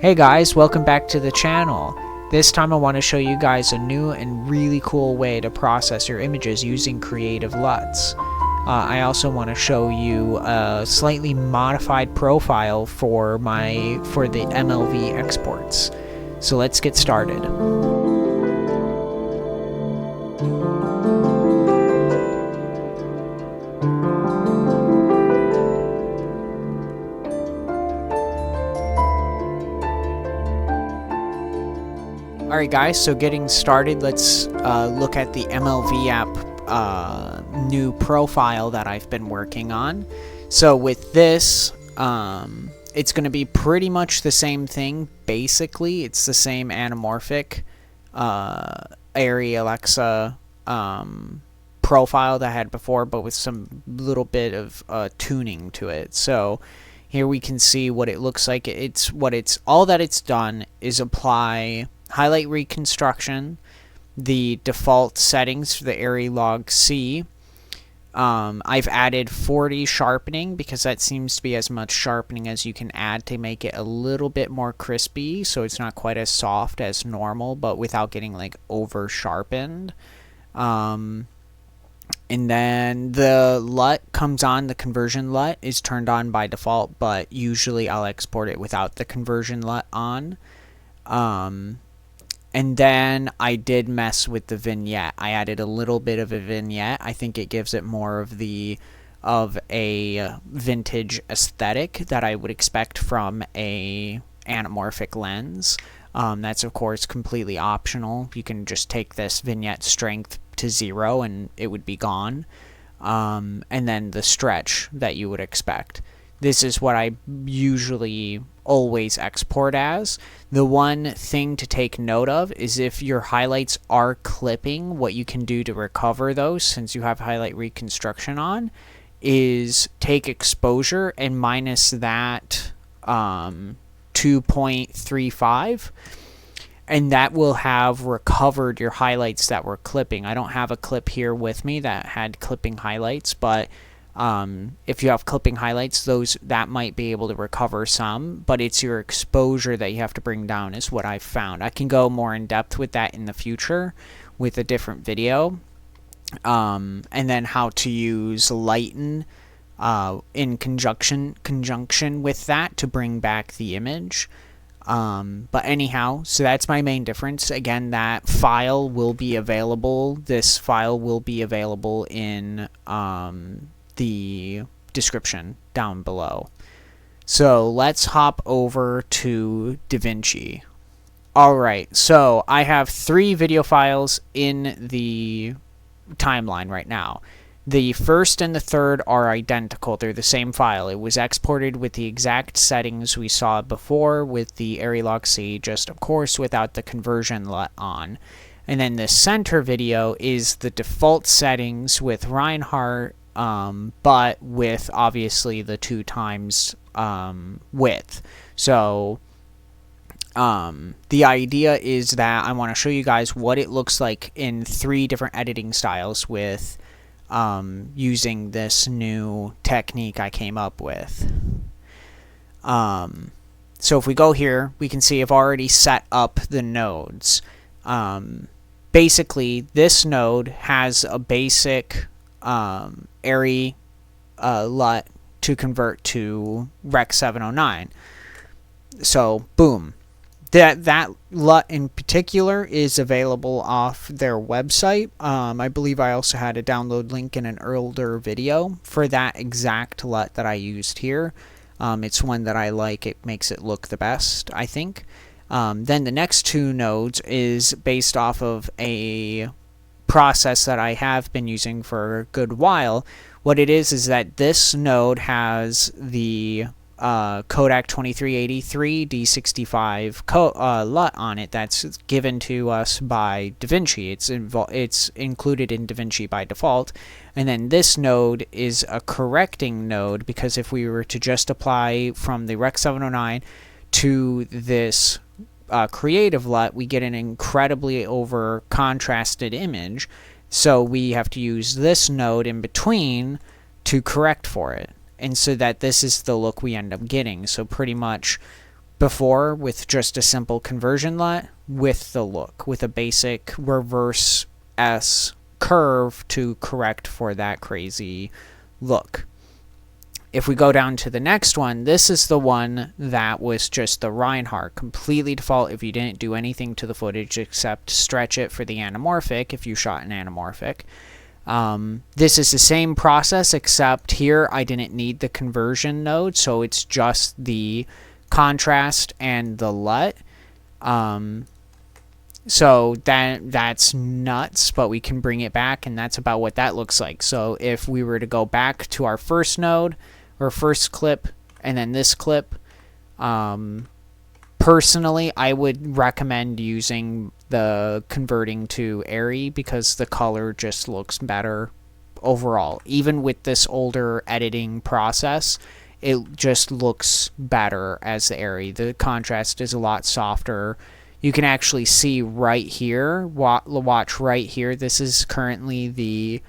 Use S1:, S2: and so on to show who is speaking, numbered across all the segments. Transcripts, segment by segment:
S1: Hey guys, welcome back to the channel. This time I want to show you guys a new and really cool way to process your images using creative LUTs. I also want to show you a slightly modified profile for the MLV exports. So let's get started. Alright guys, so getting started, let's look at the MLV app new profile that I've been working on. So with this, it's going to be pretty much the same thing, basically. It's the same anamorphic Arri Alexa profile that I had before, but with some little bit of tuning to it. So here we can see what it looks like. All that it's done is apply highlight reconstruction, the default settings for the Arri log C. I've added 40 sharpening because that seems to be as much sharpening as you can add to make it a little bit more crispy, so it's not quite as soft as normal, but without getting like over sharpened. And then the LUT comes on, the conversion LUT is turned on by default, but usually I'll export it without the conversion LUT on. And then I did mess with the vignette. I added a little bit of a vignette. I think it gives it more of a vintage aesthetic that I would expect from a anamorphic lens. That's of course completely optional. You can just take this vignette strength to 0 and it would be gone. And then the stretch that you would expect. This is what I usually always export as. The one thing to take note of is if your highlights are clipping, what you can do to recover those, since you have highlight reconstruction on, is take exposure and minus that 2.35, and that will have recovered your highlights that were clipping. I don't have a clip here with me that had clipping highlights, but if you have clipping highlights, that might be able to recover some, but it's your exposure that you have to bring down is what I've found. I can go more in depth with that in the future with a different video. And then how to use lighten in conjunction with that to bring back the image. But anyhow, so that's my main difference. Again, that file will be available. This file will be available in the description down below. So let's hop over to DaVinci. Alright, so I have 3 video files in the timeline right now. The first and the third are identical. They're the same file. It was exported with the exact settings we saw before with the Arri log C, just of course without the conversion LUT on. And then the center video is the default settings with Reinhardt, but with obviously the 2 times width. So the idea is that I want to show you guys what it looks like in 3 different editing styles with using this new technique I came up with. So if we go here, we can see I've already set up the nodes. Basically, this node has a basic Arri LUT to convert to Rec 709. So boom, that LUT in particular is available off their website. I believe I also had a download link in an earlier video for that exact LUT that I used here. It's one that I like. It makes it look the best, I think. Then the next 2 nodes is based off of a process that I have been using for a good while. What it is that this node has the Kodak 2383 D65 LUT on it that's given to us by DaVinci. It's included in DaVinci by default. And then this node is a correcting node, because if we were to just apply from the Rec 709 to this creative LUT, we get an incredibly over contrasted image, so we have to use this node in between to correct for it, and so that this is the look we end up getting. So pretty much before with just a simple conversion LUT with the look, with a basic reverse S curve to correct for that crazy look. If we go down to the next one, this is the one that was just the Reinhardt, completely default if you didn't do anything to the footage except stretch it for the anamorphic if you shot an anamorphic. This is the same process, except here I didn't need the conversion node, so it's just the contrast and the LUT. So that's nuts, but we can bring it back, and that's about what that looks like. So if we were to go back to our first node, or first clip, and then this clip, personally, I would recommend using the converting to Arri because the color just looks better overall. Even with this older editing process, it just looks better as the Arri. The contrast is a lot softer. You can actually see right here, watch right here, this is currently the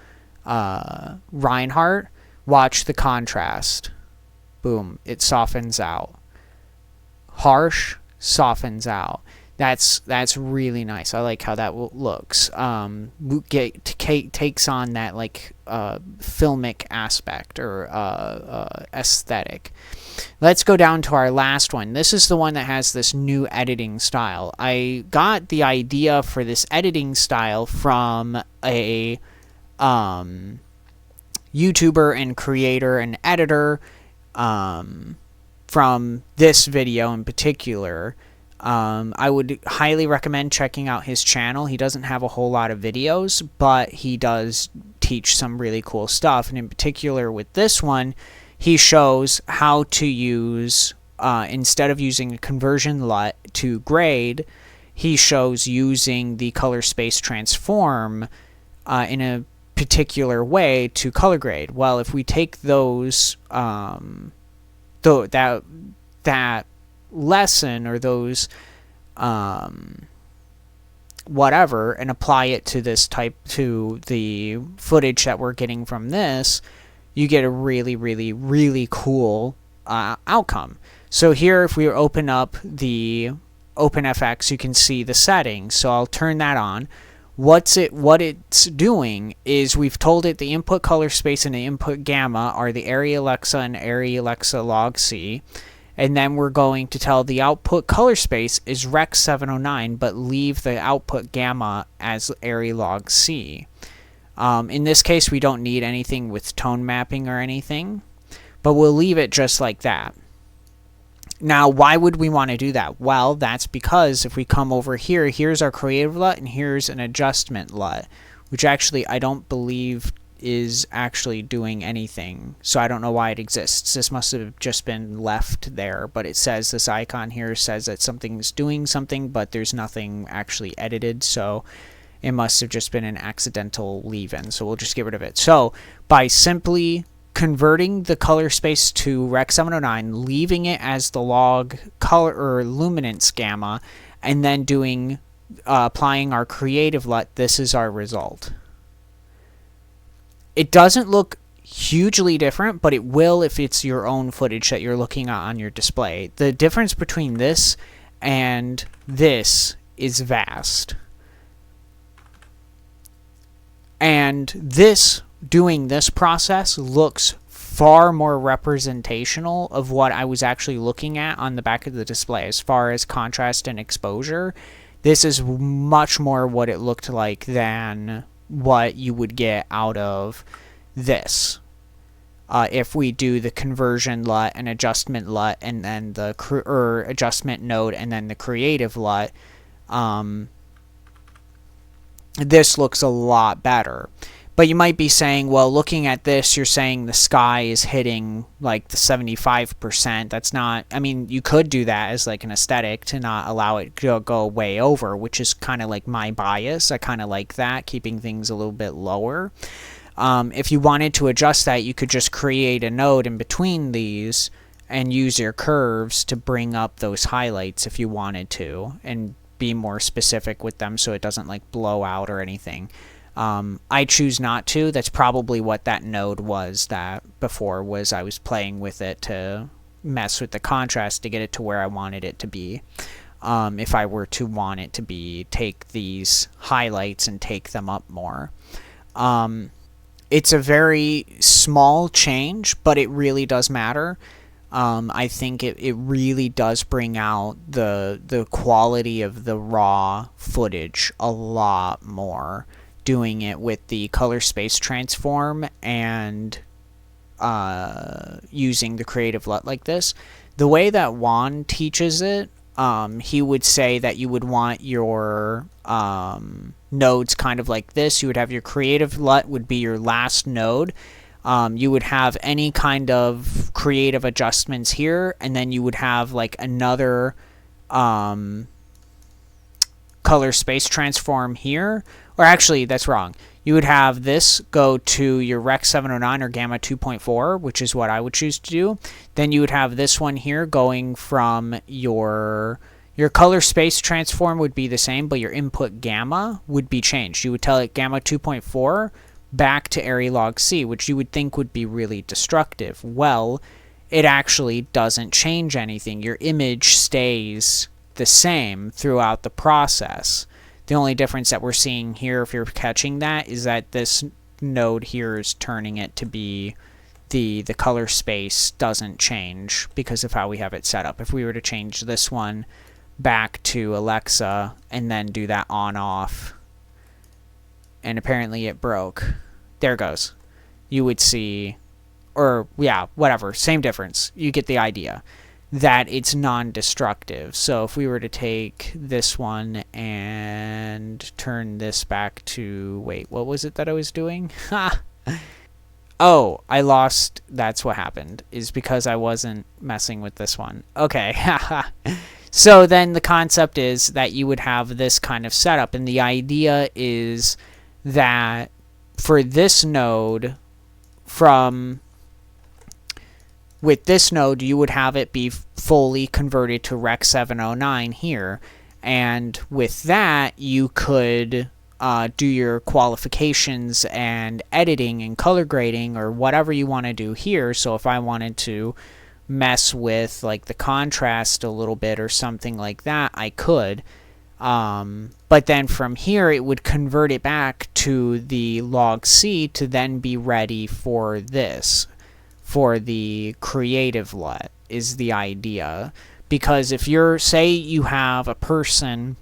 S1: Reinhardt. Watch the contrast. Boom, it softens out. Harsh, softens out. That's really nice. I like how that looks. Takes on that like filmic aspect or aesthetic. Let's go down to our last one. This is the one that has this new editing style. I got the idea for this editing style from a YouTuber and creator and editor from this video in particular. I would highly recommend checking out his channel. He doesn't have a whole lot of videos, but he does teach some really cool stuff. And in particular with this one, he shows how to use, instead of using a conversion LUT to grade, he shows using the color space transform in a particular way to color grade. Well, if we take those that lesson or those whatever and apply it to this type, to the footage that we're getting from this, you get a really, really, really cool outcome. So here, if we open up the OpenFX, you can see the settings. So I'll turn that on. What it's doing is we've told it the input color space and the input gamma are the Arri Alexa and Arri Alexa log C. And then we're going to tell the output color space is Rec 709, but leave the output gamma as Arri log C. In this case, we don't need anything with tone mapping or anything, but we'll leave it just like that. Now, why would we want to do that? Well, that's because if we come over here, here's our creative LUT and here's an adjustment LUT, which actually I don't believe is actually doing anything. So I don't know why it exists. This must have just been left there, but it says this icon here says that something's doing something, but there's nothing actually edited. So it must have just been an accidental leave-in. So we'll just get rid of it. So by simply converting the color space to Rec 709, leaving it as the log color or luminance gamma, and then doing applying our creative LUT, this is our result. It doesn't look hugely different, but it will if it's your own footage that you're looking at on your display. The difference between this and this is vast. And this, doing this process looks far more representational of what I was actually looking at on the back of the display as far as contrast and exposure. This is much more what it looked like than what you would get out of this. If we do the conversion LUT and adjustment LUT and then the adjustment node and then the creative LUT, this looks a lot better. But you might be saying, well, looking at this, you're saying the sky is hitting like the 75%. That's not, I mean, you could do that as like an aesthetic to not allow it to go way over, which is kind of like my bias. I kind of like that, keeping things a little bit lower. If you wanted to adjust that, you could just create a node in between these and use your curves to bring up those highlights if you wanted to and be more specific with them so it doesn't like blow out or anything. I choose not to. That's probably what that node was that before was I was playing with it to mess with the contrast to get it to where I wanted it to be. If I were to want it to be, take these highlights and take them up more. It's a very small change, but it really does matter. I think it really does bring out the quality of the raw footage a lot more, doing it with the color space transform and using the creative LUT like this. The way that Juan teaches it, he would say that you would want your nodes kind of like this. You would have your creative LUT would be your last node. You would have any kind of creative adjustments here, and then you would have like another color space transform here. Or actually, that's wrong. You would have this go to your Rec 709 or Gamma 2.4, which is what I would choose to do. Then you would have this one here going from your color space transform would be the same, but your input gamma would be changed. You would tell it Gamma 2.4 back to Arri log C, which you would think would be really destructive. Well, it actually doesn't change anything. Your image stays the same throughout the process. The only difference that we're seeing here, if you're catching that, is that this node here is turning it to be the color space doesn't change because of how we have it set up. If we were to change this one back to Alexa and then do that on-off, and apparently it broke. There it goes. You would see, or yeah, whatever, same difference. You get the idea. That it's non-destructive. So if we were to take this one and turn this back to, wait, what was it that I was doing? Oh, I lost, that's what happened, is because I wasn't messing with this one. Okay, so then the concept is that you would have this kind of setup, and the idea is that for this node, with this node, you would have it be fully converted to Rec 709 here. And with that, you could do your qualifications and editing and color grading or whatever you want to do here. So if I wanted to mess with like the contrast a little bit or something like that, I could. But then from here, it would convert it back to the log C to then be ready for this. For the creative LUT is the idea. Because if you're, say you have a person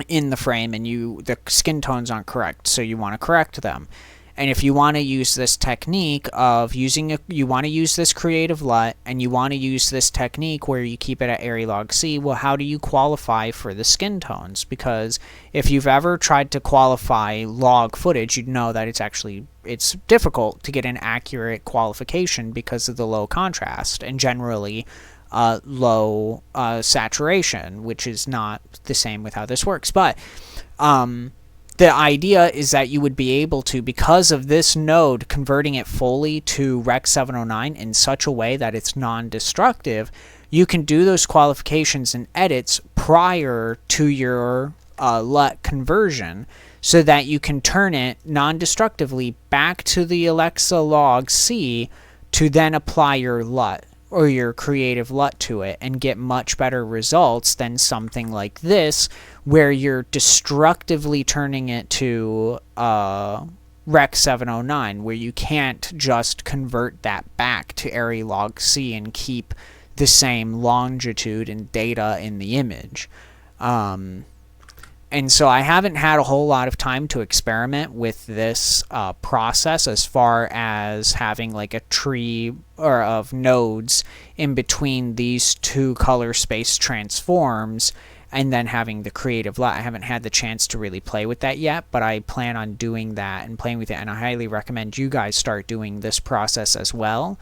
S1: in the frame and the skin tones aren't correct, so you want to correct them. And if you want to use this technique of you want to use this creative LUT and you want to use this technique where you keep it at Arri log C, well, how do you qualify for the skin tones? Because if you've ever tried to qualify log footage, you'd know that it's difficult to get an accurate qualification because of the low contrast and generally low saturation, which is not the same with how this works. But the idea is that you would be able to, because of this node converting it fully to Rec 709 in such a way that it's non-destructive, you can do those qualifications and edits prior to your LUT conversion so that you can turn it non-destructively back to the Alexa log C to then apply your LUT or your creative LUT to it and get much better results than something like this where you're destructively turning it to Rec 709, where you can't just convert that back to Arri log C and keep the same longitude and data in the image. And so I haven't had a whole lot of time to experiment with this process as far as having like a tree or of nodes in between these two color space transforms and then having the creative LUT. I haven't had the chance to really play with that yet, but I plan on doing that and playing with it, and I highly recommend you guys start doing this process as well.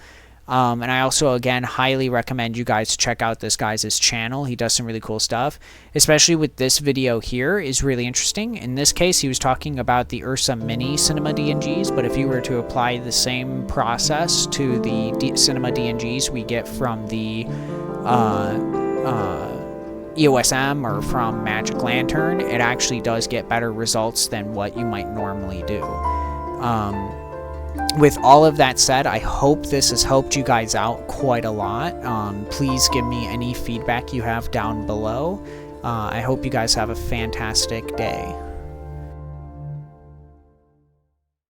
S1: And I also, again, highly recommend you guys check out this guy's channel. He does some really cool stuff, especially with this video here is really interesting. In this case, he was talking about the Ursa Mini Cinema DNGs, but if you were to apply the same process to the Cinema DNGs we get from the EOS M or from Magic Lantern, it actually does get better results than what you might normally do. with all of that said, I hope this has helped you guys out quite a lot. Please give me any feedback you have down below. I hope you guys have a fantastic day.